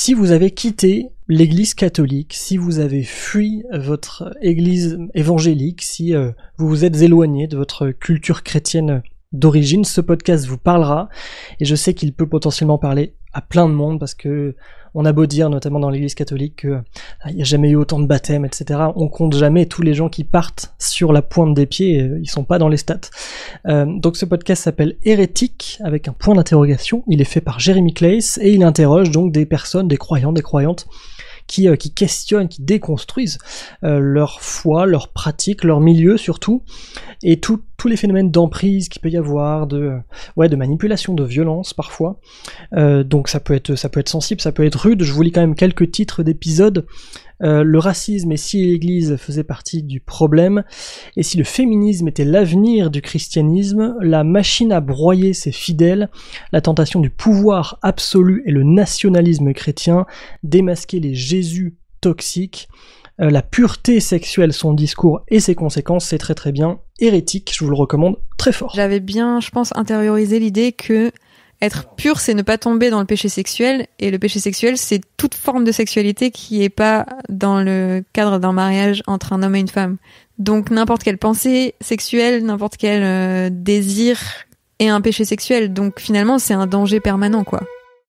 si vous avez quitté l'église catholique, si vous avez fui votre église évangélique, si vous vous êtes éloigné de votre culture chrétienne d'origine, ce podcast vous parlera, et je sais qu'il peut potentiellement parler à plein de monde, parce que on a beau dire, notamment dans l'église catholique, que il n'y a jamais eu autant de baptêmes, etc. On compte jamais tous les gens qui partent sur la pointe des pieds, ils sont pas dans les stats. Donc ce podcast s'appelle Hérétique, avec un point d'interrogation. Il est fait par Jeremy Claes, et il interroge donc des personnes, des croyants, des croyantes, qui questionnent, qui déconstruisent leur foi, leur pratique, leur milieu surtout, et tous les phénomènes d'emprise qu'il peut y avoir, de manipulation, de violence parfois. Donc ça peut être sensible, ça peut être rude. Je vous lis quand même quelques titres d'épisodes. Le racisme et si l'Église faisait partie du problème, et si le féminisme était l'avenir du christianisme, la machine à broyer ses fidèles, la tentation du pouvoir absolu et le nationalisme chrétien, démasquer les Jésus toxiques, la pureté sexuelle, son discours et ses conséquences, c'est très très bien. Hérétique, je vous le recommande très fort. J'avais bien, je pense, intériorisé l'idée que être pur, c'est ne pas tomber dans le péché sexuel, et le péché sexuel, c'est toute forme de sexualité qui est pas dans le cadre d'un mariage entre un homme et une femme. Donc n'importe quelle pensée sexuelle, n'importe quel désir est un péché sexuel. Donc finalement, c'est un danger permanent, quoi.